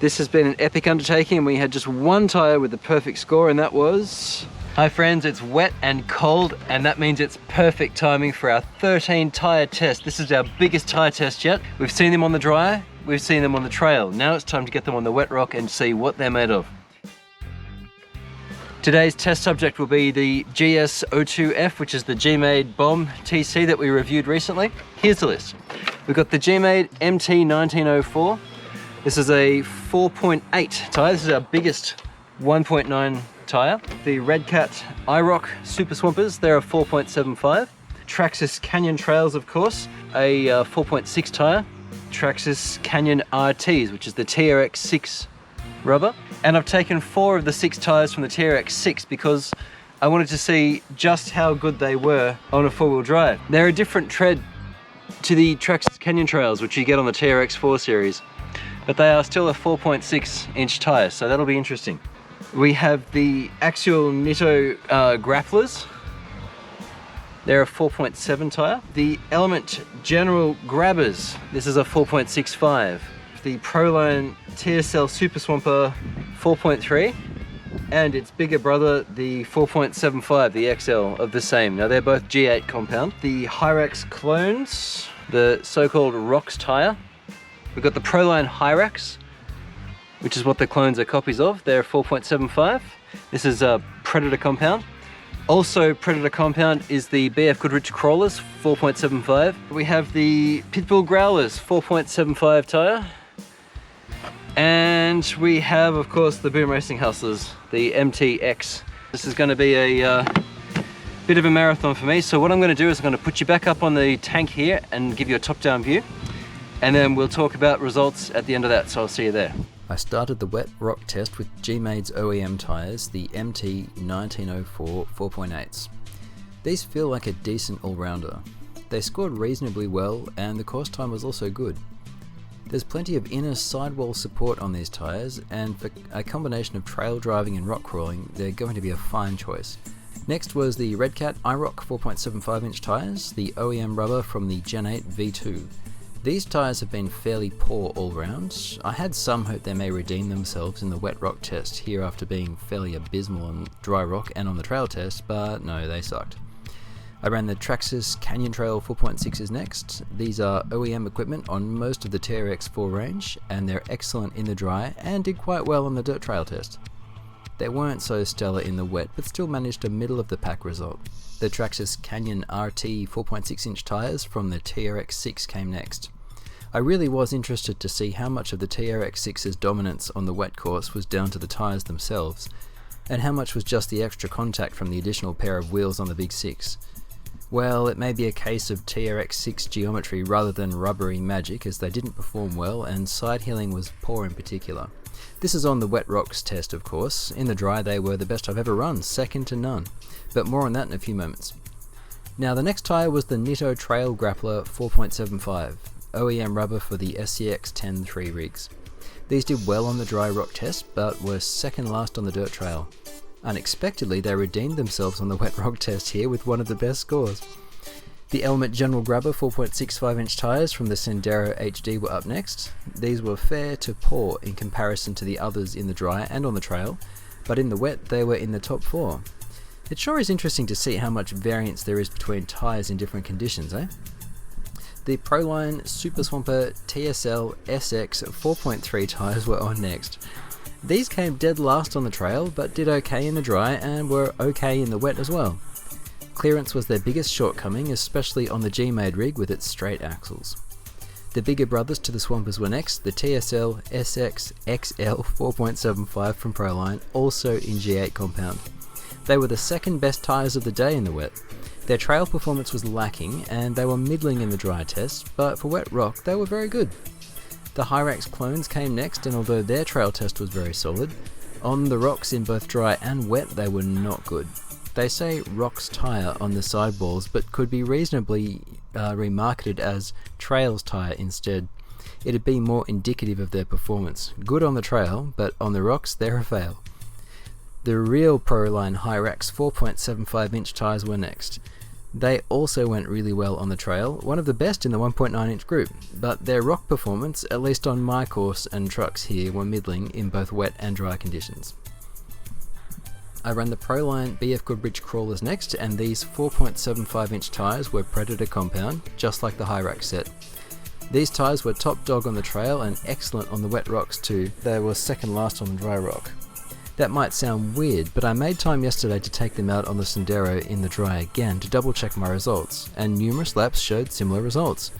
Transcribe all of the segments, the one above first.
This has been an epic undertaking, and we had just one tyre with the perfect score, and that was... Hi friends, it's wet and cold, and that means it's perfect timing for our 13 tyre test. This is our biggest tyre test yet. We've seen them on the dry, we've seen them on the trail. Now it's time to get them on the wet rock and see what they're made of. Today's test subject will be the GS02F, which is the GMade BOM TC that we reviewed recently. Here's the list. We've got the GMade MT-1904. This is a 4.8 tyre. This is our biggest 1.9 tyre. The Redcat IROK Super Swampers, they're a 4.75. Traxxas Canyon Trails, of course, a 4.6 tyre. Traxxas Canyon RTs, which is the TRX6 rubber. And I've taken 4 of the 6 tyres from the TRX6 because I wanted to see just how good they were on a 4-wheel drive. They're a different tread to the Traxxas Canyon Trails, which you get on the TRX4 series, but they are still a 4.6 inch tyre, so that'll be interesting. We have the Axial Nitto Grapplers. They're a 4.7 tyre. The Element General Grabbers, this is a 4.65. The Proline TSL Super Swamper 4.3, and its bigger brother, the 4.75, the XL of the same. Now they're both G8 compound. The Hyrax Clones, the so-called Rocks tyre. We've got the Proline Hyrax, which is what the clones are copies of. They're 4.75. This is a Predator compound. Also Predator compound is the BFG Krawlers 4.75. We have the Pitbull Growlers 4.75 tyre. And we have, of course, the Boom Racing Hustlers, the MTX. This is going to be a bit of a marathon for me, so what I'm going to do is I'm going to put you back up on the tank here and give you a top-down view, and then we'll talk about results at the end of that, so I'll see you there. I started the wet rock test with GMade's OEM tyres, the MT-1904 4.8s. These feel like a decent all-rounder. They scored reasonably well, and the course time was also good. There's plenty of inner sidewall support on these tyres, and for a combination of trail driving and rock crawling, they're going to be a fine choice. Next was the Redcat IROK 4.75 inch tyres, the OEM rubber from the Gen 8 V2. These tyres have been fairly poor all round. I had some hope they may redeem themselves in the wet rock test here after being fairly abysmal on dry rock and on the trail test, but no, they sucked. I ran the Traxxas Canyon Trail 4.6s next. These are OEM equipment on most of the TRX4 range, and they're excellent in the dry and did quite well on the dirt trail test. They weren't so stellar in the wet, but still managed a middle of the pack result. The Traxxas Canyon RT 4.6 inch tyres from the TRX6 came next. I really was interested to see how much of the TRX6's dominance on the wet course was down to the tyres themselves, and how much was just the extra contact from the additional pair of wheels on the Big 6. Well, it may be a case of TRX6 geometry rather than rubbery magic, as they didn't perform well and side heeling was poor in particular. This is on the wet rocks test, of course. In the dry they were the best I've ever run, second to none, but more on that in a few moments. Now the next tyre was the Nitto Trail Grappler 4.75, OEM rubber for the SCX 3 rigs. These did well on the dry rock test, but were second last on the dirt trail. Unexpectedly, they redeemed themselves on the wet rock test here with one of the best scores. The Element General Grabber 4.65 inch tyres from the Sendero HD were up next. These were fair to poor in comparison to the others in the dry and on the trail, but in the wet they were in the top 4. It sure is interesting to see how much variance there is between tyres in different conditions, eh? The Proline Super Swamper TSL SX 4.3 tyres were on next. These came dead last on the trail, but did okay in the dry and were okay in the wet as well. Clearance was their biggest shortcoming, especially on the GMade rig with its straight axles. The bigger brothers to the Swampers were next, the TSL SX XL 4.75 from Proline, also in G8 compound. They were the second best tyres of the day in the wet. Their trail performance was lacking, and they were middling in the dry test, but for wet rock they were very good. The Hyrax Clones came next, and although their trail test was very solid, on the rocks in both dry and wet they were not good. They say Rocks tyre on the sidewalls, but could be reasonably remarketed as Trails tyre instead. It'd be more indicative of their performance. Good on the trail, but on the rocks they're a fail. The real Proline Hyrax 4.75 inch tyres were next. They also went really well on the trail, one of the best in the 1.9 inch group, but their rock performance, at least on my course and trucks here, were middling in both wet and dry conditions. I ran the Proline BFG Krawlers next, and these 4.75 inch tyres were Predator compound, just like the Hyrax set. These tyres were top dog on the trail and excellent on the wet rocks too. They were second last on the dry rock. That might sound weird, but I made time yesterday to take them out on the Sendero in the dry again to double check my results, and numerous laps showed similar results.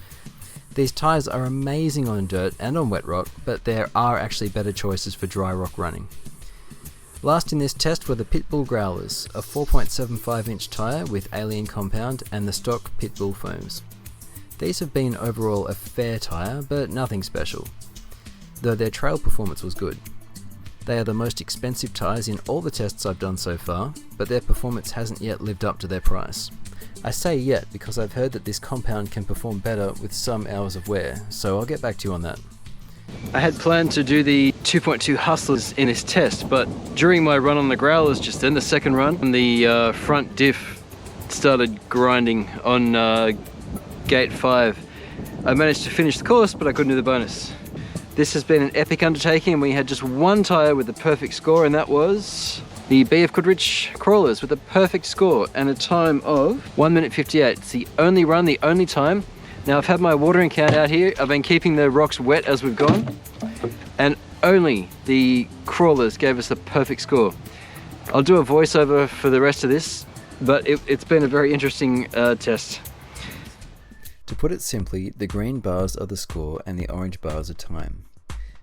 These tyres are amazing on dirt and on wet rock, but there are actually better choices for dry rock running. Last in this test were the Pitbull Growlers, a 4.75 inch tyre with Alien compound and the stock Pitbull foams. These have been overall a fair tyre, but nothing special, though their trail performance was good. They are the most expensive tyres in all the tests I've done so far, but their performance hasn't yet lived up to their price. I say yet because I've heard that this compound can perform better with some hours of wear, so I'll get back to you on that. I had planned to do the 2.2 Hustlers in this test, but during my run on the Growlers just then, the second run, the front diff started grinding on gate 5. I managed to finish the course, but I couldn't do the bonus. This has been an epic undertaking, and we had just one tyre with the perfect score, and that was the BFG Krawlers with a perfect score and a time of 1 minute 58. It's the only run, the only time. Now I've had my watering can out here. I've been keeping the rocks wet as we've gone, and only the Krawlers gave us the perfect score. I'll do a voiceover for the rest of this, but it's been a very interesting test. To put it simply, the green bars are the score and the orange bars are time.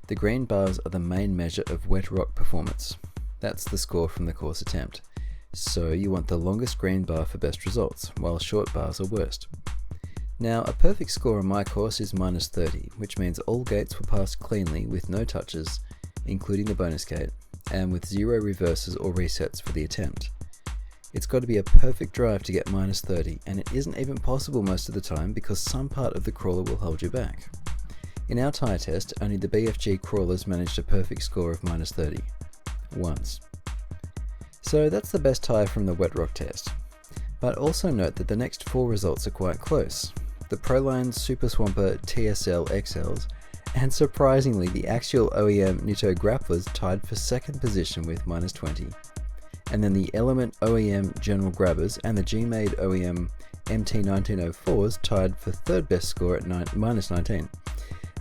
The green bars are the main measure of wet rock performance. That's the score from the course attempt. So you want the longest green bar for best results, while short bars are worst. Now, a perfect score on my course is -30, which means all gates were passed cleanly with no touches, including the bonus gate, and with 0 reverses or resets for the attempt. It's got to be a perfect drive to get -30, and it isn't even possible most of the time because some part of the crawler will hold you back. In our tyre test, only the BFG Krawlers managed a perfect score of -30. Once. So that's the best tyre from the wet rock test. But also note that the next 4 results are quite close. The Proline Super Swamper TSL XLs, and surprisingly the Axial OEM Nitto Grapplers tied for second position with -20. And then the Element OEM General Grabbers and the GMade OEM MT-1904s tied for third best score at -19.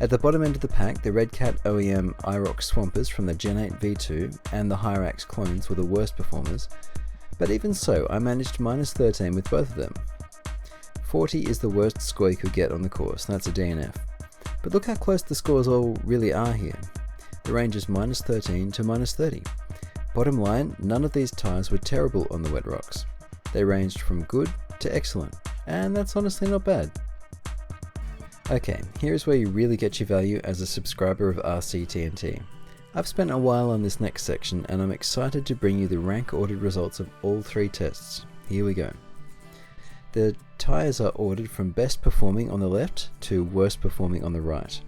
At the bottom end of the pack, the Redcat OEM IROK Swampers from the Gen 8 V2 and the Hyrax Clones were the worst performers, but even so, I managed -13 with both of them. 40 is the worst score you could get on the course, and that's a DNF. But look how close the scores all really are here. The range is -13 to -30. Bottom line, none of these tyres were terrible on the wet rocks. They ranged from good to excellent, and that's honestly not bad. Okay, here's where you really get your value as a subscriber of RC-TNT. I've spent a while on this next section, and I'm excited to bring you the rank ordered results of all 3 tests. Here we go. The tyres are ordered from best performing on the left to worst performing on the right.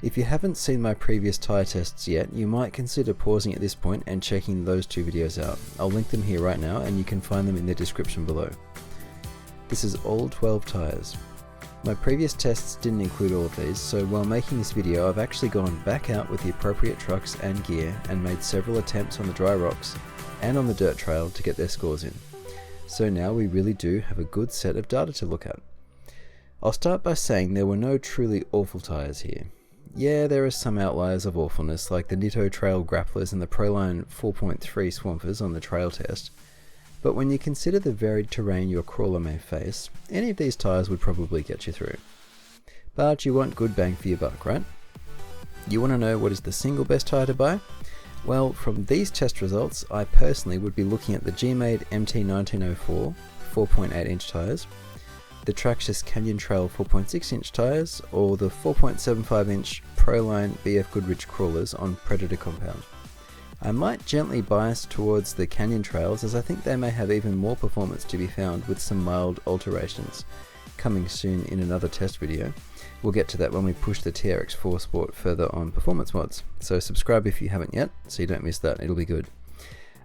If you haven't seen my previous tyre tests yet, you might consider pausing at this point and checking those 2 videos out. I'll link them here right now, and you can find them in the description below. This is all 12 tyres. My previous tests didn't include all of these, so while making this video I've actually gone back out with the appropriate trucks and gear and made several attempts on the dry rocks and on the dirt trail to get their scores in. So now we really do have a good set of data to look at. I'll start by saying there were no truly awful tyres here. Yeah, there are some outliers of awfulness like the Nitto Trail Grapplers and the Proline 4.3 Swampers on the trail test, but when you consider the varied terrain your crawler may face, any of these tyres would probably get you through. But you want good bang for your buck, right? You want to know what is the single best tyre to buy? Well, from these test results, I personally would be looking at the GMade MT-1904 4.8 inch tyres, the Traxxas Canyon Trail 4.6 inch tyres, or the 4.75 inch Proline BFG Krawlers on Predator compound. I might gently bias towards the Canyon Trails as I think they may have even more performance to be found with some mild alterations. Coming soon in another test video. We'll get to that when we push the TRX4 Sport further on performance mods, so subscribe if you haven't yet so you don't miss that, it'll be good.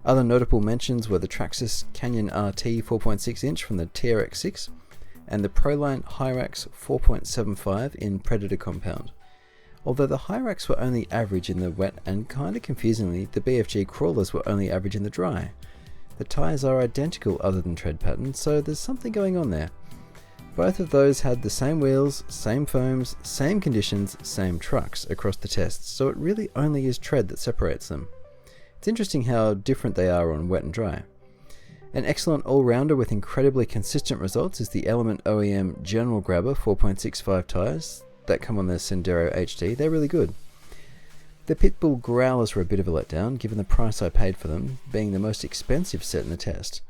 Other notable mentions were the Traxxas Canyon RT 4.6 inch from the TRX6 and the Proline Hyrax 4.75 in Predator compound. Although the Hyrax were only average in the wet and kinda confusingly, the BFG Krawlers were only average in the dry. The tyres are identical other than tread pattern, so there's something going on there. Both of those had the same wheels, same foams, same conditions, same trucks across the tests, so it really only is tread that separates them. It's interesting how different they are on wet and dry. An excellent all-rounder with incredibly consistent results is the Element OEM General Grabber 4.65 tyres that come on the Sendero HD. They're really good. The Pitbull Growlers were a bit of a letdown given the price I paid for them, being the most expensive set in the test.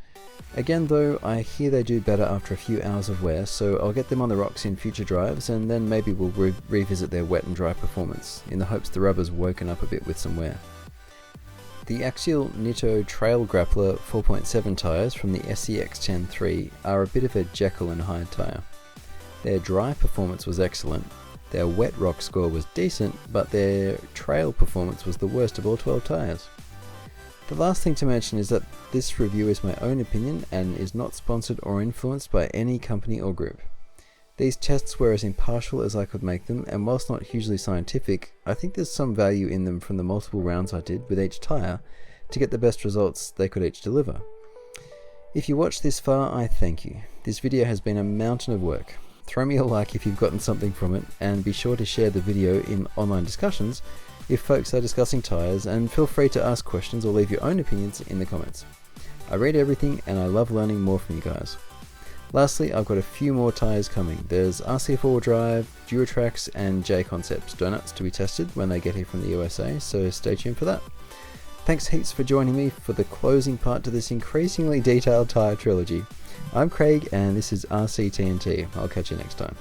Again though, I hear they do better after a few hours of wear, so I'll get them on the rocks in future drives and then maybe we'll revisit their wet and dry performance, in the hopes the rubber's woken up a bit with some wear. The Axial Nitto Trail Grappler 4.7 tyres from the SCX-10-3 are a bit of a Jekyll and Hyde tyre. Their dry performance was excellent, their wet rock score was decent, but their trail performance was the worst of all 12 tyres. The last thing to mention is that this review is my own opinion and is not sponsored or influenced by any company or group. These tests were as impartial as I could make them, and whilst not hugely scientific, I think there's some value in them from the multiple rounds I did with each tyre to get the best results they could each deliver. If you watched this far, I thank you. This video has been a mountain of work. Throw me a like if you've gotten something from it, and be sure to share the video in online discussions if folks are discussing tyres, and feel free to ask questions or leave your own opinions in the comments. I read everything and I love learning more from you guys. Lastly, I've got a few more tyres coming. There's RC four-wheel drive, Duratrax and J-Concept donuts to be tested when they get here from the USA, so stay tuned for that. Thanks heaps for joining me for the closing part to this increasingly detailed tyre trilogy. I'm Craig and this is RC-TNT. I'll catch you next time.